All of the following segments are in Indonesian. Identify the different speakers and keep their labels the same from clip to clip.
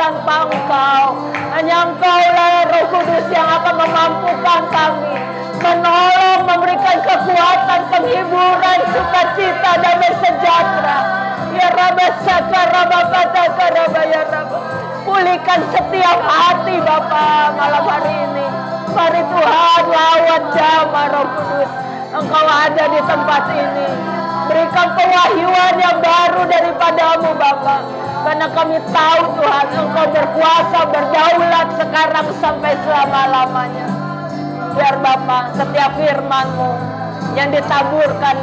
Speaker 1: tanpa Engkau. Hanya Engkau lah Roh Kudus yang akan memampukan kami, menolong, memberikan kekuatan, penghiburan, sukacita, damai sejahtera. Ya Rabba Saka Rabba Pataka Rabba ya Rabba. Pulihkan setiap hati Bapa malam hari ini. Mari Tuhan lawat jamah Roh Kudus. Engkau ada di tempat ini. Berikan pewahyuan yang baru daripadamu Bapa. Karena kami tahu Tuhan Engkau berkuasa, berdaulat sekarang sampai selama-lamanya. Biar Bapa setiap firman-Mu yang ditaburkan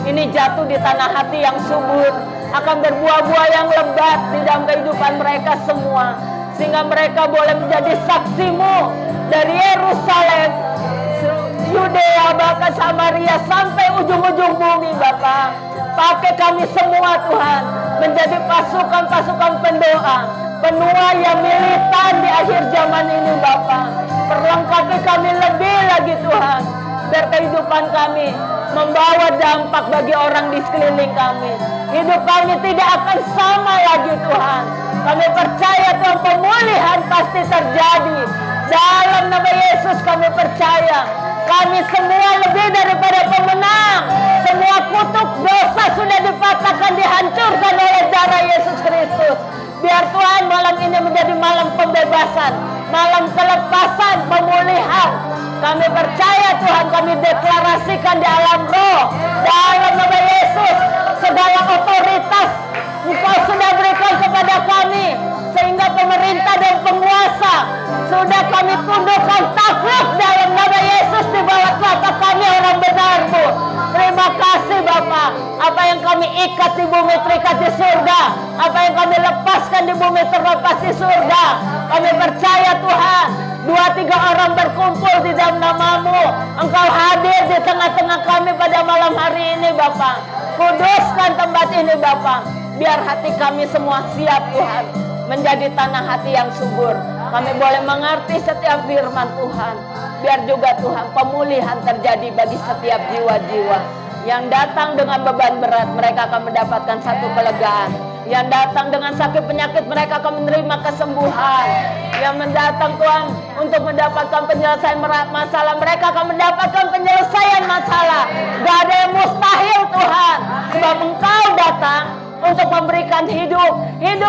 Speaker 1: ini jatuh di tanah hati yang subur, akan berbuah-buah yang lebat di dalam kehidupan mereka semua. Sehingga mereka boleh menjadi saksi-Mu dari Yerusalem, Yudea, bahkan Samaria sampai ujung-ujung bumi Bapa. Pakai kami semua Tuhan menjadi pasukan-pasukan pendoa, penua yang militan di akhir zaman ini Bapa. Perlengkapi kami lebih lagi Tuhan, biar kehidupan kami membawa dampak bagi orang di sekeliling kami. Hidup kami tidak akan sama lagi Tuhan. Kami percaya Tuhan pemulihan pasti terjadi. Dalam nama Yesus kami percaya. Kami semua lebih daripada pemenang. Semua kutuk dosa sudah dipatahkan, dihancurkan oleh darah Yesus Kristus. Biar Tuhan malam ini menjadi malam pembebasan, malam kelepasan, pemulihan. Kami percaya Tuhan, kami deklarasikan di alam roh, dalam nama Yesus, segala otoritas Engkau sudah berikan kepada kami, sehingga pemerintah dan penguasa sudah kami tundukkan takluk dalam nama Yesus di bawah telapak kami orang benar-Mu. Terima kasih Bapa. Apa yang kami ikat di bumi terikat di surga, apa yang kami lepaskan di bumi terlepas di surga. Kami percaya Tuhan, 2-3 orang berkumpul di dalam nama-Mu, Engkau hadir di tengah-tengah kami pada malam hari ini Bapa. Kuduskan tempat ini Bapa, biar hati kami semua siap Tuhan, menjadi tanah hati yang subur. Kami boleh mengerti setiap firman Tuhan. Biar juga Tuhan pemulihan terjadi bagi setiap jiwa-jiwa yang datang dengan beban berat, mereka akan mendapatkan satu kelegaan. Yang datang dengan sakit penyakit, mereka akan menerima kesembuhan. Yang mendatang Tuhan untuk mendapatkan penyelesaian masalah, mereka akan mendapatkan penyelesaian masalah. Gak ada yang mustahil Tuhan, sebab Engkau datang untuk memberikan hidup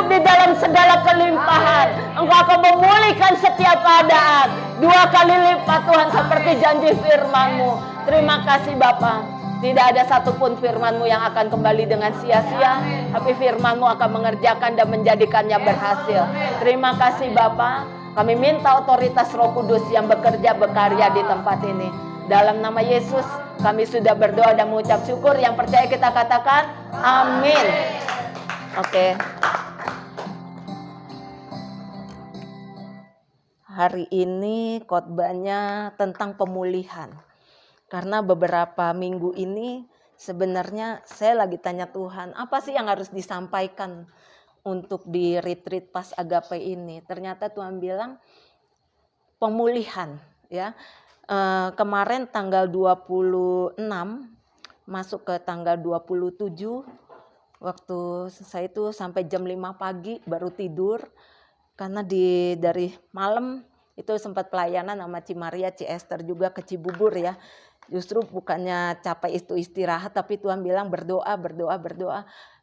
Speaker 1: di dalam segala kelimpahan. Engkau akan memulihkan setiap keadaan 2 kali lipat Tuhan, seperti janji firman-Mu. Terima kasih Bapa. Tidak ada satupun firman-Mu yang akan kembali dengan sia-sia, tapi firman-Mu akan mengerjakan dan menjadikannya berhasil. Terima kasih Bapa. Kami minta otoritas Roh Kudus yang bekerja berkarya di tempat ini. Dalam nama Yesus kami sudah berdoa dan mengucap syukur. Yang percaya kita katakan amin. Oke. Hari ini khotbahnya tentang pemulihan. Karena beberapa minggu ini sebenarnya saya lagi tanya Tuhan, apa sih yang harus disampaikan untuk di retreat pas agape ini? Ternyata Tuhan bilang pemulihan ya. Kemarin tanggal 26 masuk ke tanggal 27, waktu saya itu sampai jam 5 pagi baru tidur, karena dari malam itu sempat pelayanan sama Ci Maria, Ci Esther juga ke Cibubur ya. Justru bukannya capek itu istirahat, tapi Tuhan bilang berdoa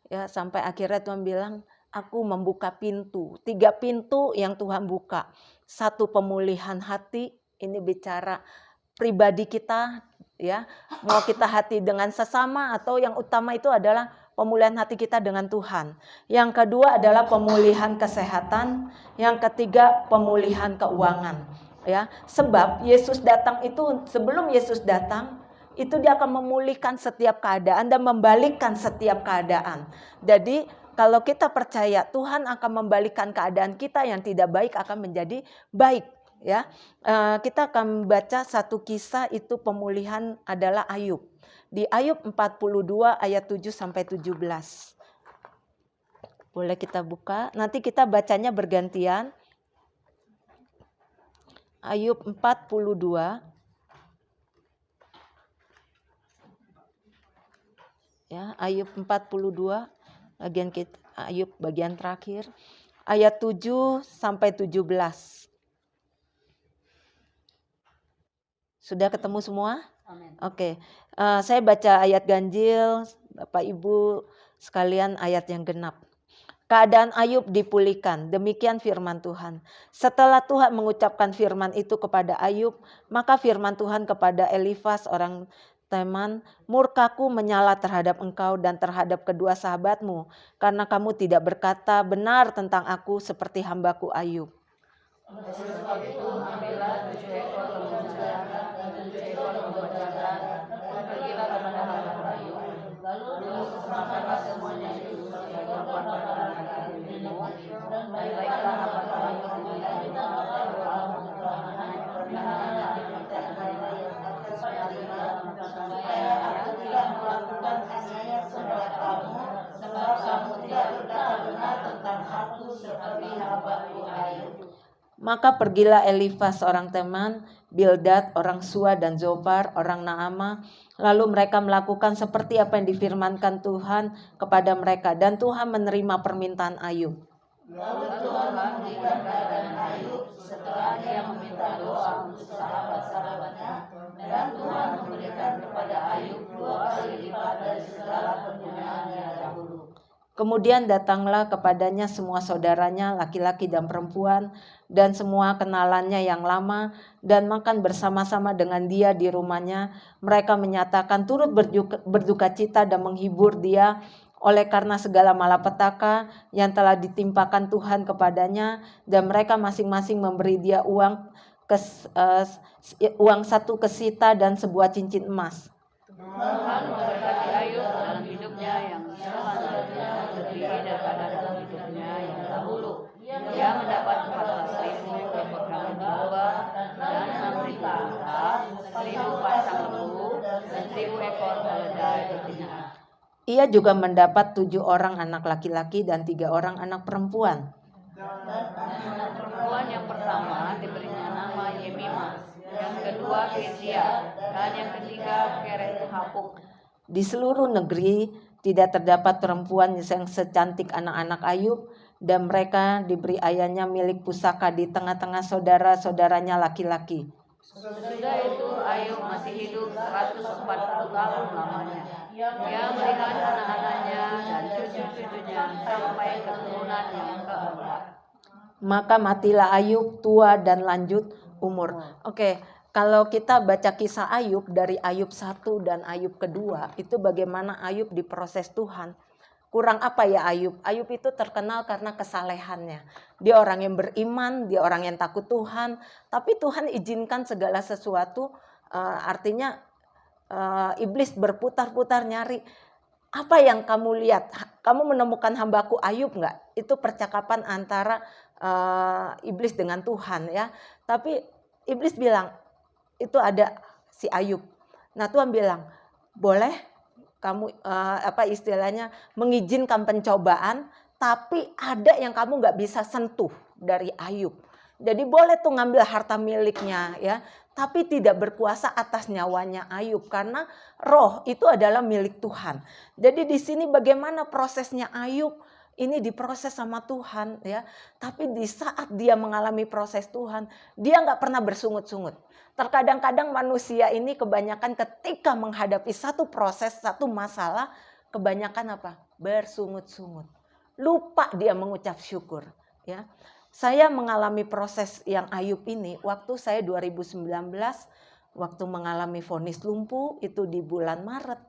Speaker 1: ya, sampai akhirnya Tuhan bilang aku membuka pintu, 3 pintu yang Tuhan buka. 1 pemulihan hati, ini bicara pribadi kita ya, mau kita hati dengan sesama, atau yang utama itu adalah pemulihan hati kita dengan Tuhan. Yang kedua adalah pemulihan kesehatan, yang ketiga pemulihan keuangan ya. Sebab Yesus datang itu, sebelum Yesus datang itu dia akan memulihkan setiap keadaan dan membalikkan setiap keadaan. Jadi kalau kita percaya Tuhan akan membalikkan keadaan kita yang tidak baik akan menjadi baik ya. Kita akan baca satu kisah, itu pemulihan adalah Ayub. Di Ayub 42 ayat 7 sampai 17. Boleh kita buka, nanti kita bacanya bergantian. Ayub 42 ya, Ayub 42 bagian kita, Ayub bagian terakhir
Speaker 2: ayat 7 sampai 17. Sudah ketemu semua?
Speaker 1: Amin.
Speaker 2: Oke. Saya baca ayat ganjil, Bapak Ibu sekalian, ayat yang genap. Keadaan Ayub dipulihkan, demikian firman Tuhan. Setelah Tuhan mengucapkan firman itu kepada Ayub, maka firman Tuhan kepada Elifas orang Teman, murkaku menyala terhadap engkau dan terhadap kedua sahabatmu, karena kamu tidak berkata benar tentang aku seperti hambaku Ayub.
Speaker 1: Oleh sebab itu, ambillah 7 ekor lembu jantan dan 7 ekor domba jantan, dan pergilah kepada hamba Ayub. Lalu persembahkanlah semuanya itu sebagai korban bakaran bagimu, dan baik-baiklah hamba Ayub dengan meminta doa perkenanan yang diminta yang atas marilah, supaya aku tidak melakukan aniaya kepada kamu, sebab kamu tidak berkata benar tentang aku seperti hambaku Ayub.
Speaker 2: Maka pergilah Elifas orang Teman, Bildad orang Sua dan Zofar orang Naama. Lalu mereka melakukan seperti apa yang difirmankan Tuhan kepada mereka. Dan Tuhan menerima permintaan Ayub.
Speaker 1: Lalu Tuhan memberikan keadaan Ayub setelah dia meminta doa untuk sahabat-sahabatnya. Dan Tuhan memberikan kepada Ayub 2 kali lipat dari segala kepunyaannya dahulu.
Speaker 2: Kemudian datanglah kepadanya semua saudaranya, laki-laki dan perempuan, dan semua kenalannya yang lama, dan makan bersama-sama dengan dia di rumahnya. Mereka menyatakan turut berduka cita dan menghibur dia oleh karena segala malapetaka yang telah ditimpakan Tuhan kepadanya, dan mereka masing-masing memberi dia uang satu kesita dan sebuah cincin emas.
Speaker 1: Tuhan memberkati Ayub dalam hidupnya yang selanjutnya lebih daripada dalam hidupnya yang dahulu. Dia mendapat 14.000 ekor kambing domba dan 6.000 unta, 1.000 pasang lembu, dan 1.000 ekor keledai betina.
Speaker 2: Ia juga mendapat 7 orang anak laki-laki dan 3 orang anak perempuan.
Speaker 1: Anak perempuan yang pertama diberinya nama Yemimah, yang kedua Kesia, dan yang ketiga Keret Hapuk.
Speaker 2: Di seluruh negeri tidak terdapat perempuan yang secantik anak-anak Ayub, dan mereka diberi ayahnya milik pusaka di tengah-tengah saudara-saudaranya laki-laki.
Speaker 1: Sesudah itu Ayub masih hidup 140 tahun lamanya. Dia melihat anak-anaknya dan cucu-cucunya sampai keturunan yang keempat.
Speaker 2: Maka matilah Ayub tua dan lanjut umur. Oke, kalau kita baca kisah Ayub dari Ayub 1 dan Ayub kedua, itu bagaimana Ayub diproses Tuhan. Kurang apa ya Ayub? Ayub itu terkenal karena kesalehannya. Dia orang yang beriman, dia orang yang takut Tuhan. Tapi Tuhan izinkan segala sesuatu, artinya iblis berputar-putar nyari. Apa yang kamu lihat? Kamu menemukan hambaku Ayub enggak? Itu percakapan antara iblis dengan Tuhan ya. Tapi iblis bilang, itu ada si Ayub. Nah Tuhan bilang, boleh kamu istilahnya mengizinkan pencobaan, tapi ada yang kamu nggak bisa sentuh dari Ayub. Jadi boleh tuh ngambil harta miliknya ya, tapi tidak berkuasa atas nyawanya Ayub karena roh itu adalah milik Tuhan. Jadi di sini bagaimana prosesnya Ayub? Ini diproses sama Tuhan ya. Tapi di saat dia mengalami proses Tuhan, dia nggak pernah bersungut-sungut. Terkadang-kadang manusia ini kebanyakan ketika menghadapi satu proses, satu masalah, kebanyakan apa? Bersungut-sungut. Lupa dia mengucap syukur ya. Saya mengalami proses yang Ayub ini waktu saya 2019, waktu mengalami vonis lumpuh itu di bulan Maret.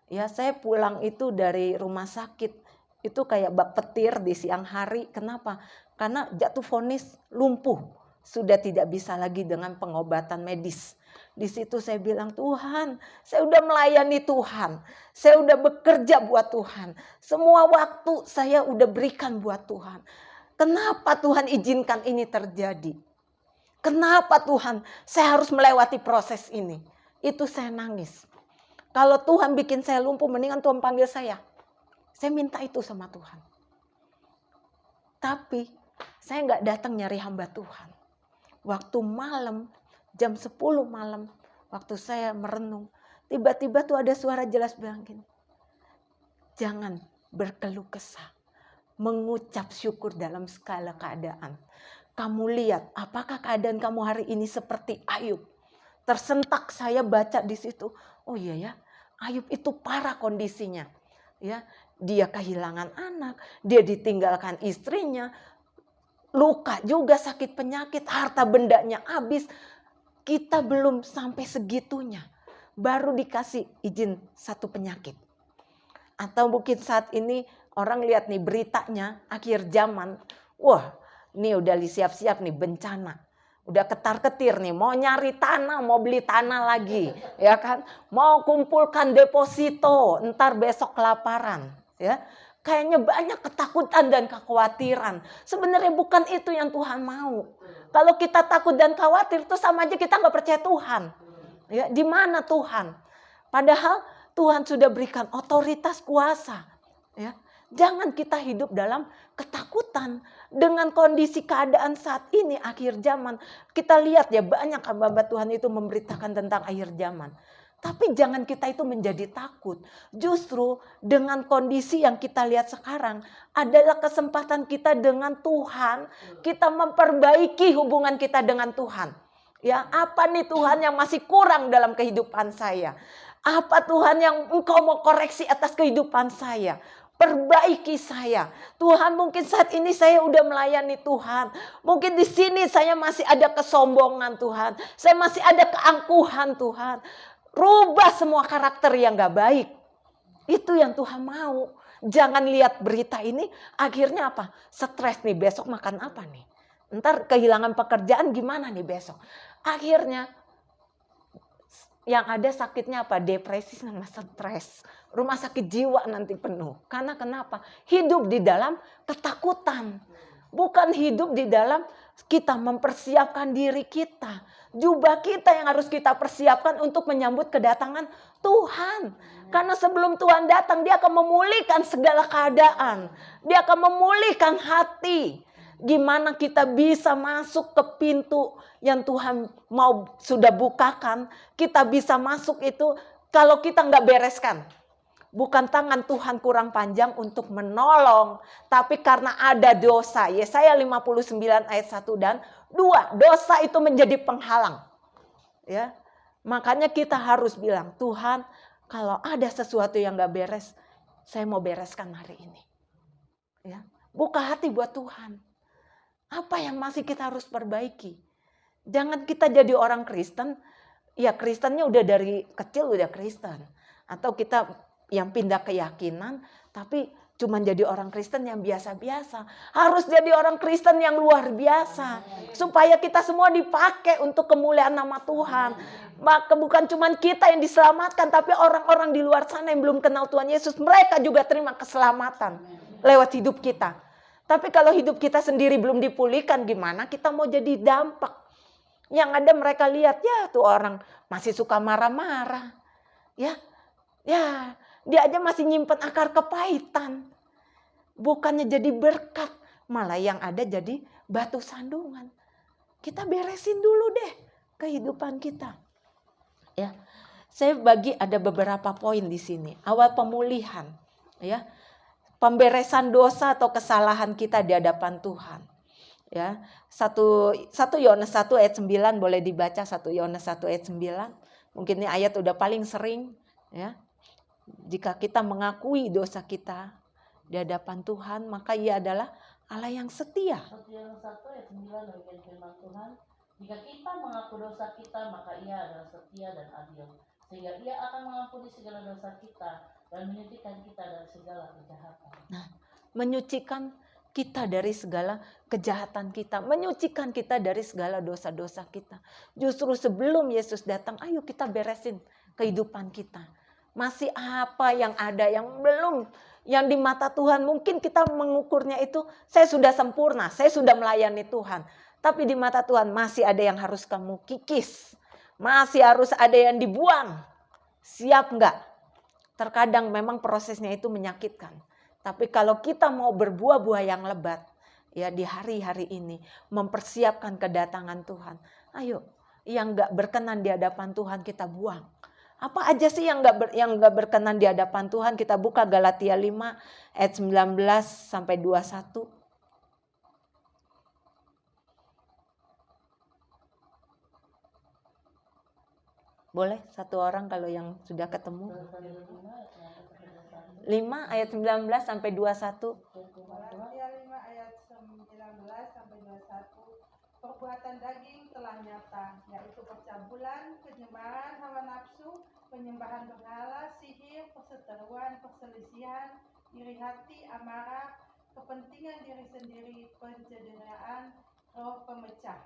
Speaker 2: Ya, saya pulang itu dari rumah sakit. Itu kayak bak petir di siang hari. Kenapa? Karena jatuh vonis lumpuh. Sudah tidak bisa lagi dengan pengobatan medis. Di situ saya bilang, Tuhan, saya udah melayani Tuhan. Saya udah bekerja buat Tuhan. Semua waktu saya udah berikan buat Tuhan. Kenapa Tuhan izinkan ini terjadi? Kenapa Tuhan saya harus melewati proses ini? Itu saya nangis. Kalau Tuhan bikin saya lumpuh, mendingan Tuhan panggil saya. Saya minta itu sama Tuhan. Tapi saya nggak datang nyari hamba Tuhan. Waktu malam, jam 10 malam, waktu saya merenung, tiba-tiba tuh ada suara jelas bilang gini, jangan berkeluh kesah. mengucap syukur dalam segala keadaan. Kamu lihat, apakah keadaan kamu hari ini seperti Ayub? Tersentak saya baca di situ. Oh iya ya, Ayub itu parah kondisinya. Ya, dia kehilangan anak, dia ditinggalkan istrinya, luka juga, sakit penyakit, harta bendanya habis. Kita belum sampai segitunya, baru dikasih izin satu penyakit. Atau mungkin saat ini orang lihat nih beritanya akhir zaman, wah ini udah siap-siap nih bencana. Udah ketar-ketir nih, mau nyari tanah, mau beli tanah lagi, ya kan? Mau kumpulkan deposito, ntar besok kelaparan, ya. Kayaknya banyak ketakutan dan kekhawatiran. Sebenarnya bukan itu yang Tuhan mau. Kalau kita takut dan khawatir itu sama aja kita nggak percaya Tuhan. Ya, di mana Tuhan? Padahal Tuhan sudah berikan otoritas kuasa. Ya, jangan kita hidup dalam ketakutan dengan kondisi keadaan saat ini akhir zaman. Kita lihat ya banyak hamba Tuhan itu memberitakan tentang akhir zaman. Tapi jangan kita itu menjadi takut. Justru dengan kondisi yang kita lihat sekarang adalah kesempatan kita dengan Tuhan. Kita memperbaiki hubungan kita dengan Tuhan. Ya, apa nih Tuhan yang masih kurang dalam kehidupan saya? Apa Tuhan yang Engkau mau koreksi atas kehidupan saya? Perbaiki saya. Tuhan, mungkin saat ini saya udah melayani Tuhan. Mungkin di sini saya masih ada kesombongan Tuhan. Saya masih ada keangkuhan Tuhan. Rubah semua karakter yang gak baik. Itu yang Tuhan mau. Jangan lihat berita ini akhirnya apa? Stres nih, besok makan apa nih? Ntar kehilangan pekerjaan gimana nih besok? Akhirnya yang ada sakitnya apa? Depresi sama stres. Rumah sakit jiwa nanti penuh. Karena kenapa? Hidup di dalam ketakutan. Bukan hidup di dalam kita mempersiapkan diri kita. Jubah kita yang harus kita persiapkan untuk menyambut kedatangan Tuhan. Karena sebelum Tuhan datang, dia akan memulihkan segala keadaan. Dia akan memulihkan hati. Gimana kita bisa masuk ke pintu yang Tuhan mau sudah bukakan. Kita bisa masuk itu kalau kita nggak bereskan. Bukan tangan Tuhan kurang panjang untuk menolong. Tapi karena ada dosa. Yesaya 59 ayat 1 dan 2. Dosa itu menjadi penghalang. Ya, makanya kita harus bilang, Tuhan kalau ada sesuatu yang nggak beres, saya mau bereskan hari ini. Ya, buka hati buat Tuhan. Apa yang masih kita harus perbaiki? Jangan kita jadi orang Kristen, ya Kristennya udah dari kecil udah Kristen. Atau kita yang pindah keyakinan, tapi cuma jadi orang Kristen yang biasa-biasa. Harus jadi orang Kristen yang luar biasa. Supaya kita semua dipakai untuk kemuliaan nama Tuhan. Maka bukan cuma kita yang diselamatkan, tapi orang-orang di luar sana yang belum kenal Tuhan Yesus, mereka juga terima keselamatan lewat hidup kita. Tapi kalau hidup kita sendiri belum dipulihkan gimana? Kita mau jadi dampak. Yang ada mereka lihat, ya tuh orang masih suka marah-marah. Ya, dia aja masih nyimpen akar kepahitan. Bukannya jadi berkat, malah yang ada jadi batu sandungan. Kita beresin dulu deh kehidupan kita. Ya, saya bagi ada beberapa poin di sini. Awal pemulihan, ya. Pemberesan dosa atau kesalahan kita di hadapan Tuhan. Ya, 1 Yohanes 1 ayat 9 boleh dibaca, 1 Yohanes 1 ayat 9. Mungkin ini ayat udah paling sering, ya. Jika kita mengakui dosa kita di hadapan Tuhan, maka Ia adalah Allah yang setia.
Speaker 3: 1 Yohanes 1 ayat 9 bagian firman Tuhan, jika kita mengaku dosa kita, maka Ia adalah setia dan adil, sehingga Ia akan mengampuni segala dosa kita dan menyucikan kita dari segala kejahatan.
Speaker 2: Nah, menyucikan kita dari segala kejahatan kita, menyucikan kita dari segala dosa-dosa kita. Justru sebelum Yesus datang, ayo kita beresin kehidupan kita. Masih apa yang ada yang belum, yang di mata Tuhan mungkin kita mengukurnya itu, saya sudah sempurna, saya sudah melayani Tuhan. Tapi di mata Tuhan masih ada yang harus kamu kikis, masih harus ada yang dibuang. Siap enggak? Terkadang memang prosesnya itu menyakitkan. Tapi kalau kita mau berbuah-buah yang lebat, ya di hari-hari ini mempersiapkan kedatangan Tuhan. Ayo, yang gak berkenan di hadapan Tuhan kita buang. Apa aja sih yang nggak berkenan di hadapan Tuhan? Kita buka Galatia 5 ayat 19 sampai 21. Boleh satu orang kalau yang sudah ketemu. 5 ayat 19 sampai 21.
Speaker 4: Galatia 5 ayat 19 sampai 21. Perbuatan daging telah nyata, yaitu percabulan, penyembahan hawa nafsu, penyembahan berhala, sihir, perseteruan, perselisihan, iri hati, amarah, kepentingan diri sendiri, pencederaan, roh pemecah,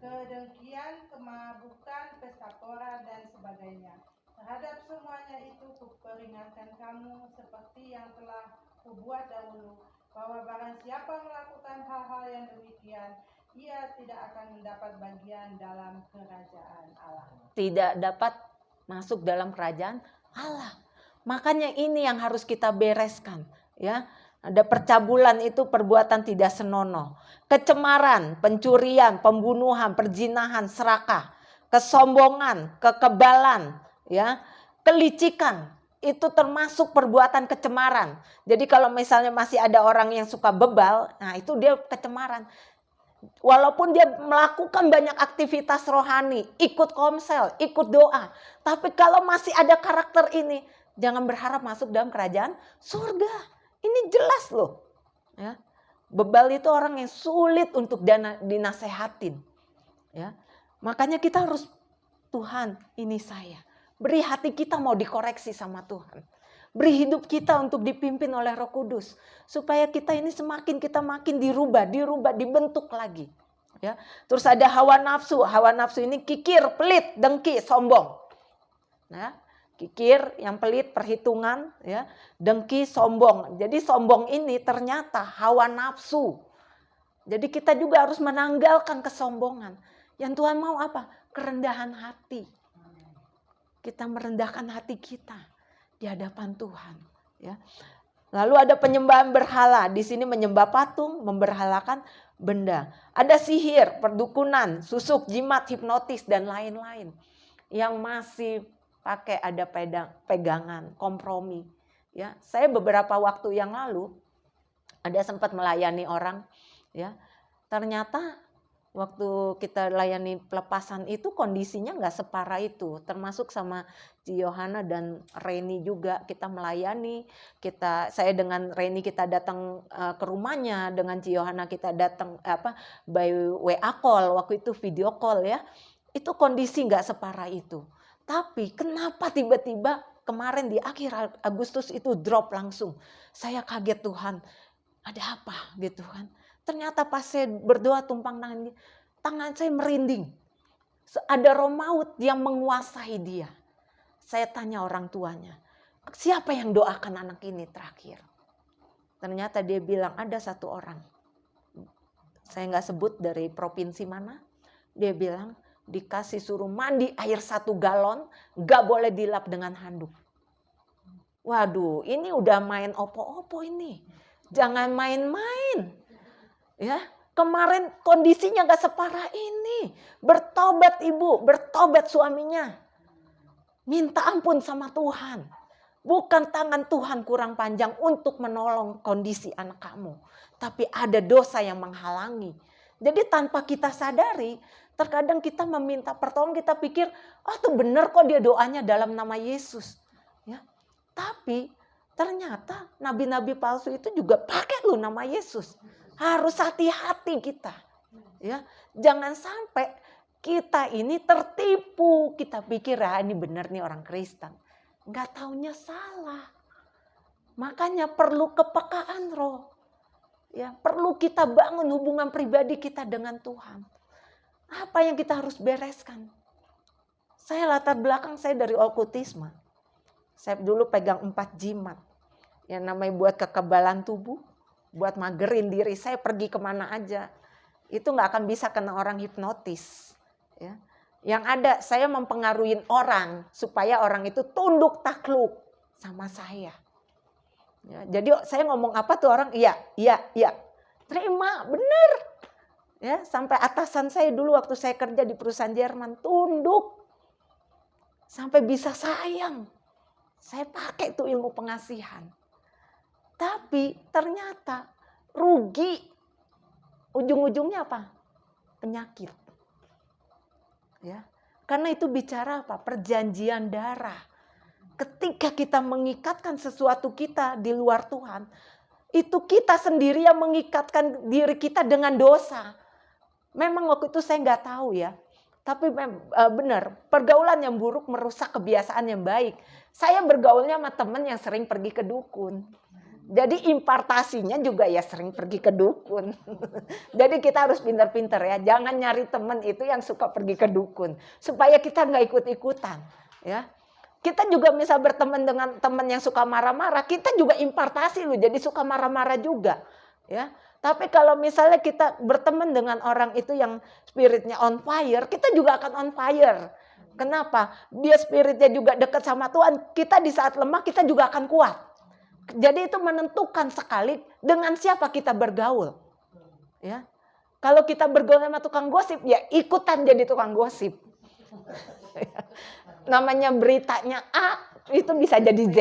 Speaker 4: kedengkian, kemabukan, pesta pora, dan sebagainya. Terhadap semuanya itu kuperingatkan kamu seperti yang telah kubuat dahulu, bahwa barang siapa melakukan hal-hal yang demikian, ia tidak akan mendapat bagian dalam kerajaan Allah.
Speaker 2: Tidak dapat masuk dalam kerajaan Allah. Makanya ini yang harus kita bereskan, ya. Ada percabulan, itu perbuatan tidak senonoh. Kecemaran, pencurian, pembunuhan, perzinahan, serakah, kesombongan, kekebalan, ya, kelicikan, itu termasuk perbuatan kecemaran. Jadi kalau misalnya masih ada orang yang suka bebal, nah itu dia kecemaran. Walaupun dia melakukan banyak aktivitas rohani, ikut komsel, ikut doa, tapi kalau masih ada karakter ini, jangan berharap masuk dalam kerajaan surga. Ini jelas loh, ya. Bebal itu orang yang sulit untuk dinasehatin, ya. Makanya kita harus, Tuhan, ini saya. Beri hati kita mau dikoreksi sama Tuhan. Beri hidup kita untuk dipimpin oleh Roh Kudus, supaya kita ini kita makin dirubah, dibentuk lagi, ya. Terus ada hawa nafsu. Hawa nafsu ini kikir, pelit, dengki, sombong. Nah, kikir yang pelit, perhitungan, ya, dengki, sombong. Jadi sombong ini ternyata hawa nafsu. Jadi kita juga harus menanggalkan kesombongan. Yang Tuhan mau apa? Kerendahan hati. Kita merendahkan hati kita di hadapan Tuhan, ya. Lalu ada penyembahan berhala. Di sini menyembah patung, memberhalakan benda. Ada sihir, perdukunan, susuk, jimat, hipnotis, dan lain-lain. Yang masih pakai ada pegangan, kompromi, ya. Saya beberapa waktu yang lalu ada sempat melayani orang, ya. Ternyata waktu kita layani pelepasan itu kondisinya nggak separah itu, termasuk sama Ci Yohana dan Reni juga kita melayani. Saya dengan Reni kita datang ke rumahnya, dengan Ci Yohana kita datang by WA call, waktu itu video call, ya. Itu kondisi nggak separah itu. Tapi kenapa tiba-tiba kemarin di akhir Agustus itu drop langsung. Saya kaget, Tuhan, ada apa gitu kan. Ternyata pas saya berdoa tumpang tangan saya merinding. Ada roh maut yang menguasai dia. Saya tanya orang tuanya, siapa yang doakan anak ini terakhir? Ternyata dia bilang ada satu orang. Saya nggak sebut dari provinsi mana. Dia bilang, dikasih suruh mandi air 1 galon, gak boleh dilap dengan handuk. Waduh, ini udah main opo-opo ini. Jangan main-main, ya. Kemarin kondisinya gak separah ini. Bertobat ibu, bertobat suaminya. Minta ampun sama Tuhan. Bukan tangan Tuhan kurang panjang untuk menolong kondisi anak kamu, tapi ada dosa yang menghalangi. Jadi tanpa kita sadari, terkadang kita meminta pertolongan, kita pikir, tuh bener kok dia doanya dalam nama Yesus, ya. Tapi ternyata nabi-nabi palsu itu juga pakai loh nama Yesus. Harus hati-hati kita, ya. Jangan sampai kita ini tertipu. Kita pikir ini bener nih orang Kristen. Nggak taunya salah. Makanya perlu kepekaan roh. Ya, perlu kita bangun hubungan pribadi kita dengan Tuhan. Apa yang kita harus bereskan? Saya latar belakang saya dari okultisme. Saya dulu pegang 4 jimat. Yang namanya buat kekebalan tubuh, buat magerin diri. Saya pergi kemana aja. Itu nggak akan bisa kena orang hipnotis. Ya. Yang ada saya mempengaruhi orang supaya orang itu tunduk takluk sama saya. Ya, jadi saya ngomong apa tuh orang iya, terima, bener. Ya, sampai atasan saya dulu waktu saya kerja di perusahaan Jerman tunduk. Sampai bisa sayang. Saya pakai tuh ilmu pengasihan. Tapi ternyata rugi. Ujung-ujungnya apa? Penyakit. Ya. Karena itu bicara apa? Perjanjian darah. Ketika kita mengikatkan sesuatu kita di luar Tuhan, itu kita sendiri yang mengikatkan diri kita dengan dosa. Memang waktu itu saya nggak tahu ya. Tapi benar, pergaulan yang buruk merusak kebiasaan yang baik. Saya bergaulnya sama teman yang sering pergi ke dukun. Jadi impartasinya juga ya sering pergi ke dukun. Jadi kita harus pintar-pintar ya. Jangan nyari teman itu yang suka pergi ke dukun. Supaya kita nggak ikut-ikutan. Ya. Kita juga bisa berteman dengan teman yang suka marah-marah. Kita juga impartasi loh, jadi suka marah-marah juga. Ya. Tapi kalau misalnya kita berteman dengan orang itu yang spiritnya on fire, kita juga akan on fire. Kenapa? Dia spiritnya juga dekat sama Tuhan. Kita di saat lemah kita juga akan kuat. Jadi itu menentukan sekali dengan siapa kita bergaul. Ya. Kalau kita bergaul sama tukang gosip, ya ikutan jadi tukang gosip. Namanya beritanya A, itu bisa jadi Z.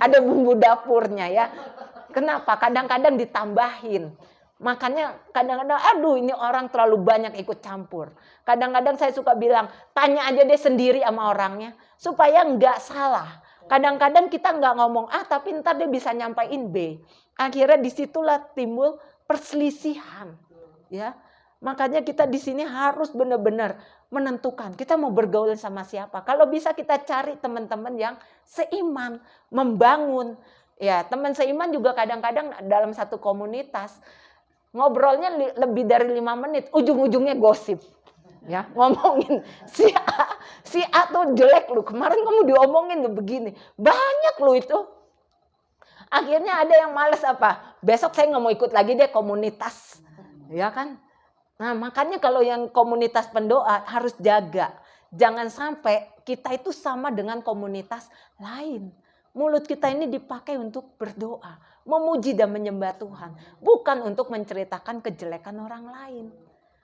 Speaker 2: Ada bumbu dapurnya ya. Kenapa? Kadang-kadang ditambahin. Makanya kadang-kadang, aduh ini orang terlalu banyak ikut campur. Kadang-kadang saya suka bilang, tanya aja deh sendiri sama orangnya. Supaya nggak salah. Kadang-kadang kita nggak ngomong A, tapi ntar dia bisa nyampain B. Akhirnya disitulah timbul perselisihan. Ya, makanya kita di sini harus benar-benar menentukan kita mau bergaul sama siapa. Kalau bisa kita cari teman-teman yang seiman, membangun. Ya, teman seiman juga kadang-kadang dalam satu komunitas ngobrolnya lebih dari 5 menit, ujung-ujungnya gosip. Ya, ngomongin si A tuh jelek lu. Kemarin kamu diomongin lu begini. Banyak lu itu. Akhirnya ada yang males apa? Besok saya nggak mau ikut lagi deh komunitas. Ya kan? Nah, makanya kalau yang komunitas pendoa harus jaga. Jangan sampai kita itu sama dengan komunitas lain. Mulut kita ini dipakai untuk berdoa, memuji dan menyembah Tuhan. Bukan untuk menceritakan kejelekan orang lain.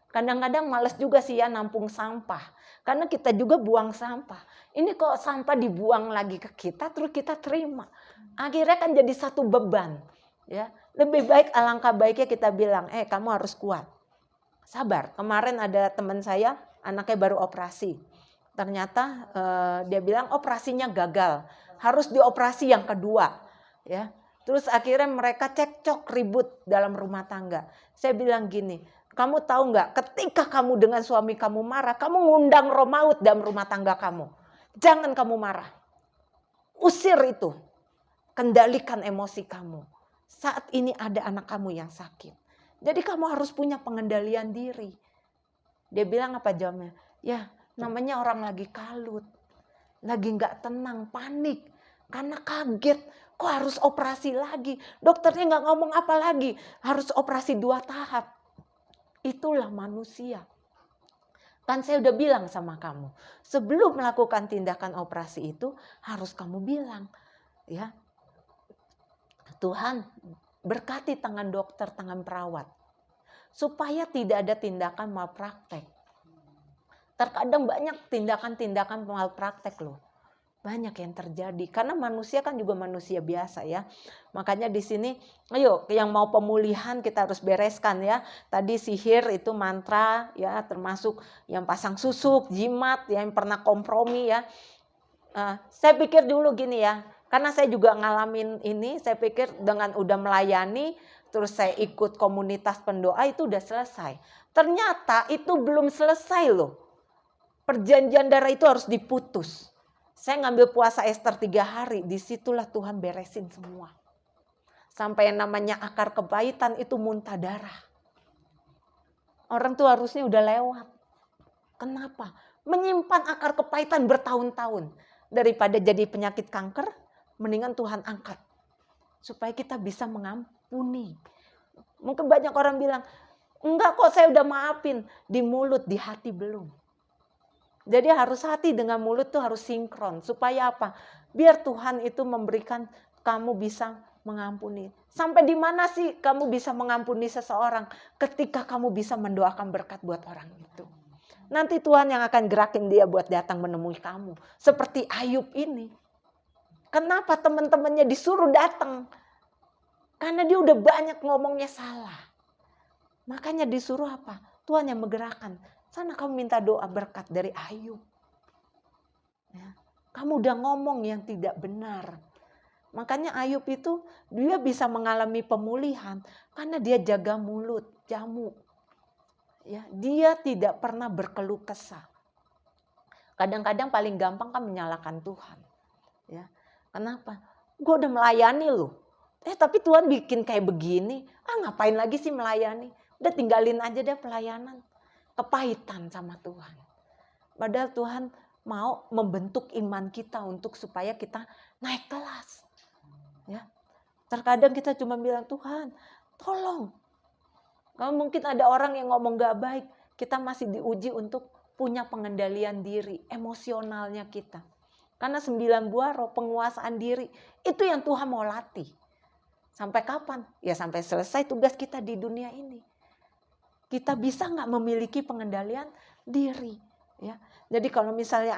Speaker 2: Kadang-kadang males juga sih ya nampung sampah. Karena kita juga buang sampah. Ini kok sampah dibuang lagi ke kita, terus kita terima. Akhirnya kan jadi satu beban. Ya, lebih baik alangkah baiknya kita bilang, kamu harus kuat. Sabar. Kemarin ada teman saya, anaknya baru operasi. Ternyata dia bilang operasinya gagal. Harus dioperasi yang kedua. Ya. Terus akhirnya mereka cekcok ribut dalam rumah tangga. Saya bilang gini, kamu tahu nggak ketika kamu dengan suami kamu marah, kamu ngundang roh maut dalam rumah tangga kamu. Jangan kamu marah. Usir itu. Kendalikan emosi kamu. Saat ini ada anak kamu yang sakit. Jadi kamu harus punya pengendalian diri. Dia bilang apa jawabnya? Ya namanya orang lagi kalut. Lagi nggak tenang, panik. Karena kaget. Kok harus operasi lagi? Dokternya nggak ngomong apa lagi. Harus operasi 2 tahap. Itulah manusia. Kan saya udah bilang sama kamu. Sebelum melakukan tindakan operasi itu harus kamu bilang. Ya, Tuhan berkati tangan dokter, tangan perawat. Supaya tidak ada tindakan malpraktek. Terkadang banyak tindakan-tindakan malpraktek loh. Banyak yang terjadi. Karena manusia kan juga manusia biasa ya. Makanya di sini, ayo yang mau pemulihan kita harus bereskan ya. Tadi sihir itu mantra ya. Termasuk yang pasang susuk, jimat, yang pernah kompromi ya. Saya pikir dulu gini ya. Karena saya juga ngalamin ini. Saya pikir dengan udah melayani. Terus saya ikut komunitas pendoa itu udah selesai. Ternyata itu belum selesai loh. Perjanjian darah itu harus diputus. Saya ngambil puasa Ester 3 hari. Disitulah Tuhan beresin semua. Sampai yang namanya akar kepahitan itu muntah darah. Orang tuh harusnya udah lewat. Kenapa? Menyimpan akar kepahitan bertahun-tahun. Daripada jadi penyakit kanker, mendingan Tuhan angkat. Supaya kita bisa mengampuni. Mungkin banyak orang bilang, enggak kok saya udah maafin. Di mulut, di hati belum. Jadi harus hati dengan mulut tuh harus sinkron. Supaya apa? Biar Tuhan itu memberikan kamu bisa mengampuni. Sampai di mana sih kamu bisa mengampuni seseorang? Ketika kamu bisa mendoakan berkat buat orang itu. Nanti Tuhan yang akan gerakin dia buat datang menemui kamu. Seperti Ayub ini. Kenapa teman-temannya disuruh datang? Karena dia udah banyak ngomongnya salah. Makanya disuruh apa? Tuhan yang menggerakkan. Sana kamu minta doa berkat dari Ayub. Ya. Kamu udah ngomong yang tidak benar. Makanya Ayub itu dia bisa mengalami pemulihan karena dia jaga mulut, jamu. Ya, dia tidak pernah berkeluh kesah. Kadang-kadang paling gampang kan menyalahkan Tuhan. Ya, kenapa? Gue udah melayani loh. Tapi Tuhan bikin kayak begini. Ngapain lagi sih melayani? Udah tinggalin aja deh pelayanan. Kepahitan sama Tuhan. Padahal Tuhan mau membentuk iman kita untuk supaya kita naik kelas. Ya, terkadang kita cuma bilang Tuhan, tolong. Kalau mungkin ada orang yang ngomong gak baik, kita masih diuji untuk punya pengendalian diri, emosionalnya kita. Karena 9 buah roh penguasaan diri, itu yang Tuhan mau latih. Sampai kapan? Ya sampai selesai tugas kita di dunia ini. Kita bisa gak memiliki pengendalian diri? Ya. Jadi kalau misalnya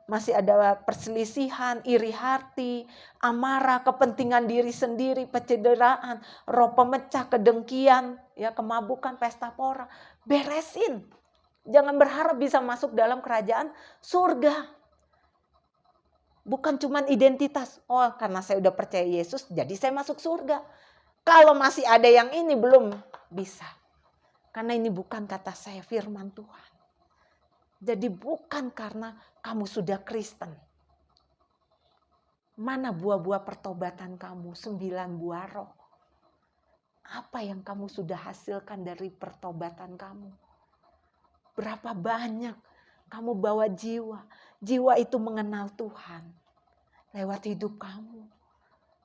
Speaker 2: masih ada perselisihan, iri hati, amarah, kepentingan diri sendiri, pencederaan, roh pemecah, kedengkian, ya kemabukan, pesta pora, beresin. Jangan berharap bisa masuk dalam kerajaan surga. Bukan cuma identitas. Oh, karena saya udah percaya Yesus, jadi saya masuk surga. Kalau masih ada yang ini belum bisa. Karena ini bukan kata saya, firman Tuhan. Jadi bukan karena kamu sudah Kristen. Mana buah-buah pertobatan kamu? 9 buah roh. Apa yang kamu sudah hasilkan dari pertobatan kamu? Berapa banyak kamu bawa jiwa? Jiwa itu mengenal Tuhan lewat hidup kamu.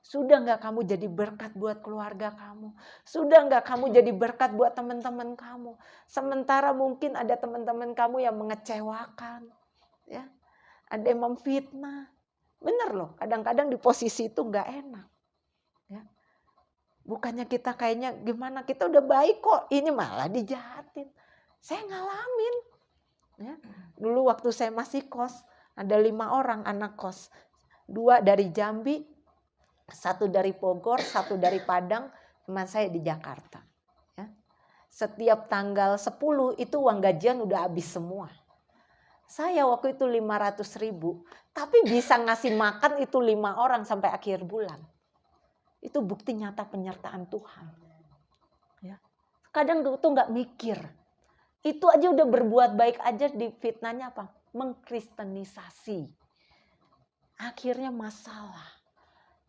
Speaker 2: Sudah nggak kamu jadi berkat buat keluarga kamu? Sudah nggak kamu jadi berkat buat teman-teman kamu? Sementara mungkin ada teman-teman kamu yang mengecewakan, ya, ada yang memfitnah. Bener loh, kadang-kadang di posisi itu nggak enak. Ya. Bukannya kita kayaknya gimana, kita udah baik kok, ini malah dijahatin. Saya ngalamin. Ya. Dulu waktu saya masih kos, ada 5 orang anak kos. 2 dari Jambi, 1 dari Bogor, 1 dari Padang, teman saya di Jakarta. Ya. Setiap tanggal 10 itu uang gajian udah habis semua. Saya waktu itu 500.000, tapi bisa ngasih makan itu 5 orang sampai akhir bulan. Itu bukti nyata penyertaan Tuhan. Ya. Kadang itu nggak mikir. Itu aja udah berbuat baik aja di fitnahnya apa? Mengkristenisasi. Akhirnya masalah.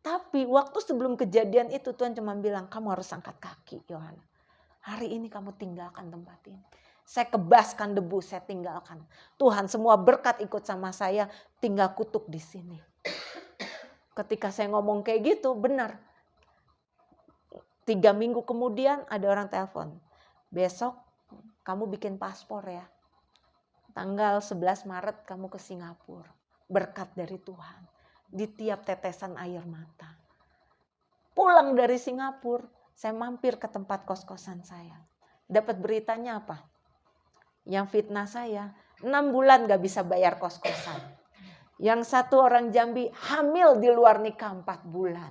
Speaker 2: Tapi waktu sebelum kejadian itu Tuhan cuma bilang, kamu harus angkat kaki Yohana. Hari ini kamu tinggalkan tempat ini. Saya kebaskan debu, saya tinggalkan. Tuhan semua berkat ikut sama saya, tinggal kutuk di sini. Ketika saya ngomong kayak gitu, benar. 3 minggu kemudian ada orang telepon. Besok kamu bikin paspor ya. Tanggal 11 Maret kamu ke Singapura. Berkat dari Tuhan. Di tiap tetesan air mata. Pulang dari Singapura, saya mampir ke tempat kos-kosan saya. Dapat beritanya apa? Yang fitnah saya, 6 bulan gak bisa bayar kos-kosan. Yang 1 orang Jambi hamil di luar nikah 4 bulan.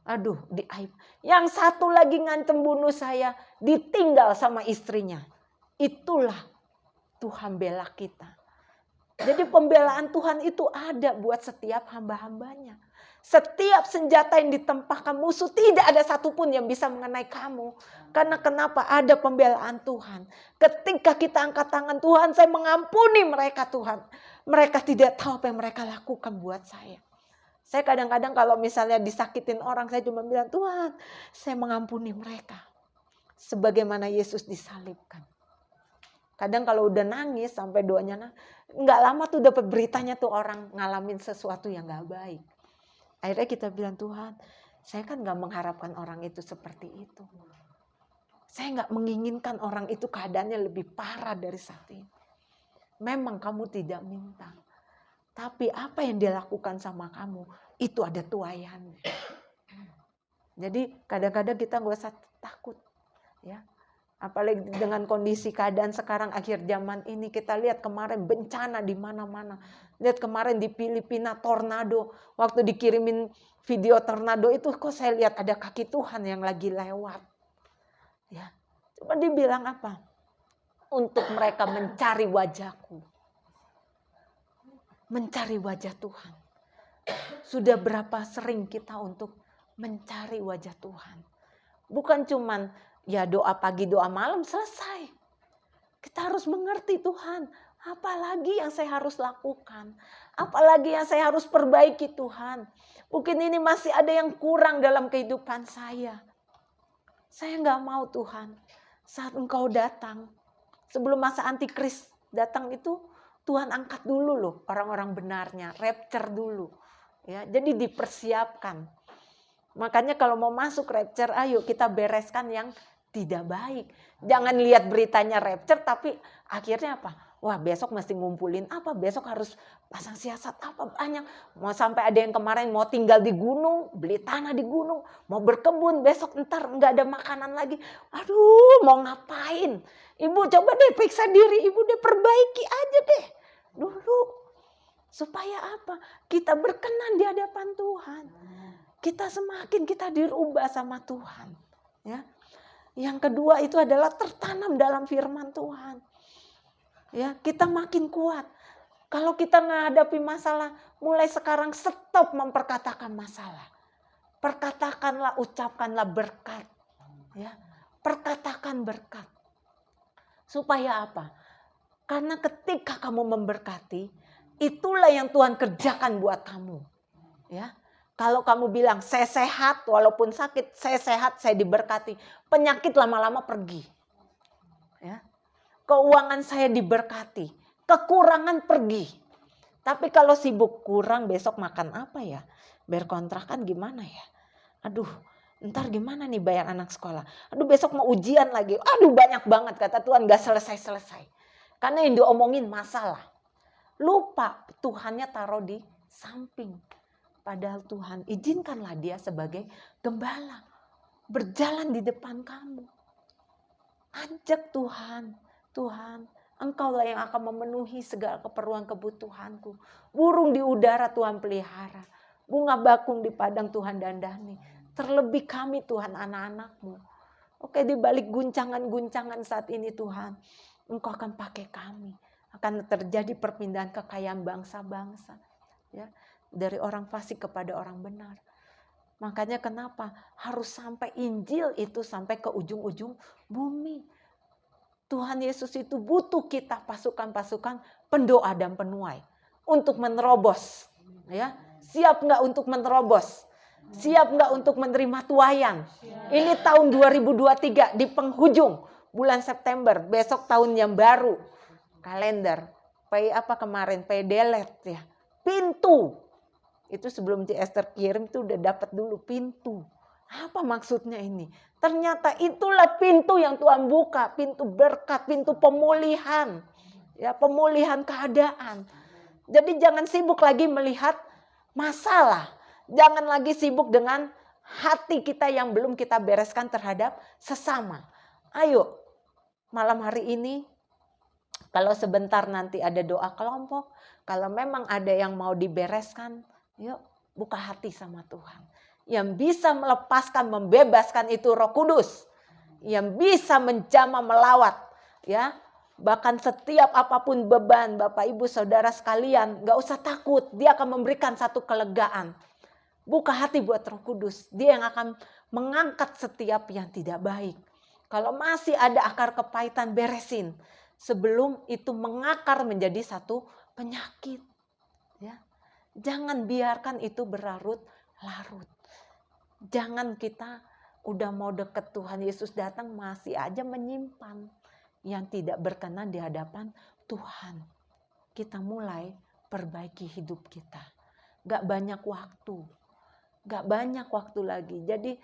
Speaker 2: Aduh, diaib. Yang 1 lagi ngancem bunuh saya, ditinggal sama istrinya. Itulah Tuhan bela kita. Jadi pembelaan Tuhan itu ada buat setiap hamba-hambanya. Setiap senjata yang ditempahkan musuh tidak ada satupun yang bisa mengenai kamu. Karena kenapa? Ada pembelaan Tuhan. Ketika kita angkat tangan, Tuhan saya mengampuni mereka Tuhan. Mereka tidak tahu apa yang mereka lakukan buat saya. Saya kadang-kadang kalau misalnya disakitin orang, saya cuma bilang, Tuhan saya mengampuni mereka. Sebagaimana Yesus disalibkan. Kadang kalau udah nangis sampai doanya nggak lama tuh dapat beritanya tuh orang ngalamin sesuatu yang nggak baik. Akhirnya kita bilang Tuhan, saya kan nggak mengharapkan orang itu seperti itu. Saya nggak menginginkan orang itu keadaannya lebih parah dari saat ini. Memang kamu tidak minta, tapi apa yang dia lakukan sama kamu itu ada tuaiannya. Jadi kadang-kadang kita nggak usah takut, ya. Apalagi dengan kondisi keadaan sekarang akhir zaman ini, kita lihat kemarin bencana di mana-mana. Lihat kemarin di Filipina tornado, waktu dikirimin video tornado itu kok saya lihat ada kaki Tuhan yang lagi lewat. Ya, cuma dibilang apa? Untuk mereka mencari wajahku. Mencari wajah Tuhan. Sudah berapa sering kita untuk mencari wajah Tuhan. Bukan cuman ya doa pagi, doa malam, selesai. Kita harus mengerti Tuhan. Apalagi yang saya harus lakukan. Apalagi yang saya harus perbaiki Tuhan. Mungkin ini masih ada yang kurang dalam kehidupan saya. Saya nggak mau Tuhan. Saat Engkau datang. Sebelum masa antikris datang itu. Tuhan angkat dulu loh orang-orang benarnya. Rapture dulu. Ya, jadi dipersiapkan. Makanya kalau mau masuk rapture, ayo kita bereskan yang tidak baik. Jangan lihat beritanya rapture tapi akhirnya apa? Wah besok mesti ngumpulin apa? Besok harus pasang siasat apa? Banyak. Mau sampai ada yang kemarin mau tinggal di gunung, beli tanah di gunung, mau berkebun, besok ntar nggak ada makanan lagi. Aduh mau ngapain? Ibu coba deh periksa diri, ibu deh perbaiki aja deh dulu. Supaya apa? Kita berkenan di hadapan Tuhan. Kita semakin kita dirubah sama Tuhan. Ya. Yang kedua itu adalah tertanam dalam firman Tuhan. Ya, kita makin kuat. Kalau kita menghadapi masalah, mulai sekarang stop memperkatakan masalah. Perkatakanlah, ucapkanlah berkat. Ya, perkatakan berkat. Supaya apa? Karena ketika kamu memberkati, itulah yang Tuhan kerjakan buat kamu. Ya. Kalau kamu bilang, saya sehat, walaupun sakit, saya sehat, saya diberkati. Penyakit lama-lama pergi. Ya. Keuangan saya diberkati. Kekurangan pergi. Tapi kalau sibuk kurang, besok makan apa ya? Bayar kontrakan gimana ya? Aduh, ntar gimana nih bayar anak sekolah? Aduh, besok mau ujian lagi. Aduh, banyak banget kata Tuhan, gak selesai-selesai. Karena yang diomongin masalah. Lupa Tuhannya taruh di samping. Padahal Tuhan izinkanlah dia sebagai gembala. Berjalan di depan kamu. Ajak Tuhan. Tuhan, Engkaulah yang akan memenuhi segala keperluan kebutuhanku. Burung di udara Tuhan pelihara. Bunga bakung di padang Tuhan dandani. Terlebih kami Tuhan anak-anak-Mu. Oke, di balik guncangan-guncangan saat ini Tuhan. Engkau akan pakai kami. Akan terjadi perpindahan kekayaan bangsa-bangsa. Ya. Dari orang fasik kepada orang benar. Makanya kenapa harus sampai Injil itu sampai ke ujung-ujung bumi. Tuhan Yesus itu butuh kita pasukan-pasukan pendoa dan penuai untuk menerobos. Ya, siap nggak untuk menerobos? Siap nggak untuk menerima tuayan? Ini tahun 2023 di penghujung bulan September, besok tahun yang baru. Kalender, apa kemarin? Delet ya. Pintu. Itu sebelum Esther kirim itu udah dapat dulu pintu. Apa maksudnya ini? Ternyata itulah pintu yang Tuhan buka. Pintu berkat, pintu pemulihan. Ya, pemulihan keadaan. Jadi jangan sibuk lagi melihat masalah. Jangan lagi sibuk dengan hati kita yang belum kita bereskan terhadap sesama. Ayo, malam hari ini, kalau sebentar nanti ada doa kelompok. Kalau memang ada yang mau dibereskan, yuk buka hati sama Tuhan. Yang bisa melepaskan, membebaskan itu Roh Kudus. Yang bisa menjamah, melawat. Ya, bahkan setiap apapun beban Bapak Ibu Saudara sekalian, gak usah takut. Dia akan memberikan satu kelegaan. Buka hati buat Roh Kudus. Dia yang akan mengangkat setiap yang tidak baik. Kalau masih ada akar kepahitan, beresin. Sebelum itu mengakar menjadi satu penyakit. Ya. Jangan biarkan itu berlarut-larut. Jangan kita udah mau deket Tuhan Yesus datang masih aja menyimpan yang tidak berkenan di hadapan Tuhan. Kita mulai perbaiki hidup kita. Gak banyak waktu. Gak banyak waktu lagi. Jadi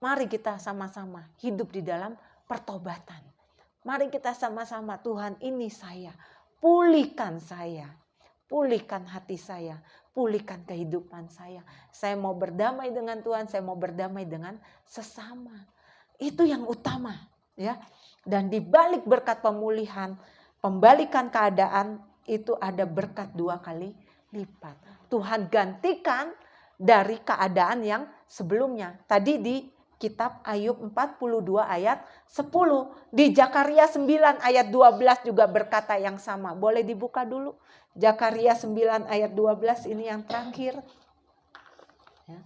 Speaker 2: mari kita sama-sama hidup di dalam pertobatan. Mari kita sama-sama, Tuhan ini saya. Pulihkan saya. Pulihkan hati saya, pulihkan kehidupan saya. Saya mau berdamai dengan Tuhan, saya mau berdamai dengan sesama. Itu yang utama. ya. Dan di balik berkat pemulihan, pembalikan keadaan itu ada berkat 2 kali lipat. Tuhan gantikan dari keadaan yang sebelumnya. Tadi di kitab Ayub 42 ayat 10. Di Zakaria 9 ayat 12 juga berkata yang sama. Boleh dibuka dulu. Zakaria 9 ayat 12 ini yang terakhir. Ya.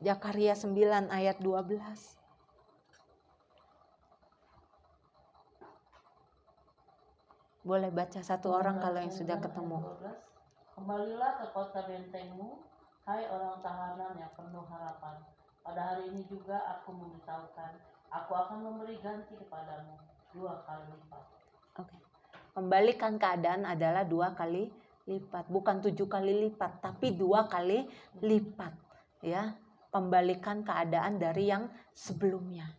Speaker 2: Zakaria 9 ayat 12. Boleh baca satu orang kalau yang sudah ketemu.
Speaker 3: Kembalilah ke kota bentengmu, hai orang tahanan yang penuh harapan. Pada hari ini juga aku memberitahukan, aku akan memberi ganti kepadamu 2 kali lipat.
Speaker 2: Oke. Kembalikan keadaan adalah 2 kali lipat, bukan 7 kali lipat, tapi 2 kali lipat. Ya, pembalikan keadaan dari yang sebelumnya.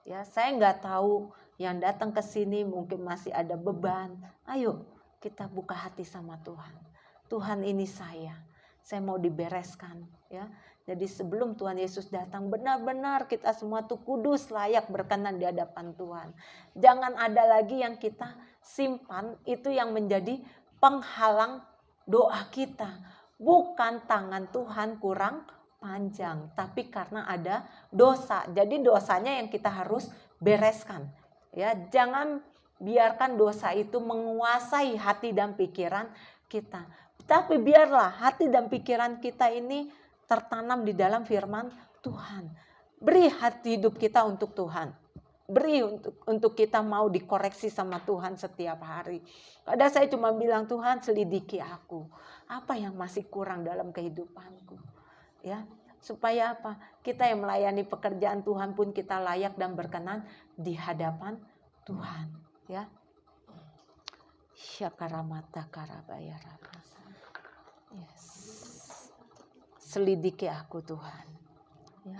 Speaker 2: Ya, saya nggak tahu yang datang ke sini mungkin masih ada beban. Ayo kita buka hati sama Tuhan. Tuhan, ini saya mau dibereskan. Ya, jadi sebelum Tuhan Yesus datang, benar-benar kita semua tuh kudus, layak berkenan di hadapan Tuhan. Jangan ada lagi yang kita simpan itu yang menjadi penghalang doa kita. Bukan tangan Tuhan kurang panjang, tapi karena ada dosa. Jadi dosanya yang kita harus bereskan. Ya, jangan biarkan dosa itu menguasai hati dan pikiran kita. Tapi biarlah hati dan pikiran kita ini tertanam di dalam firman Tuhan. Beri hati hidup kita untuk Tuhan. Beri untuk kita mau dikoreksi sama Tuhan setiap hari. Kadang saya cuma bilang, Tuhan selidiki aku. Apa yang masih kurang dalam kehidupanku. Ya, supaya apa? Kita yang melayani pekerjaan Tuhan pun kita layak dan berkenan di hadapan Tuhan. Ya. Syakaramata karabaya rabasa. Yes. Selidiki aku Tuhan. Ya.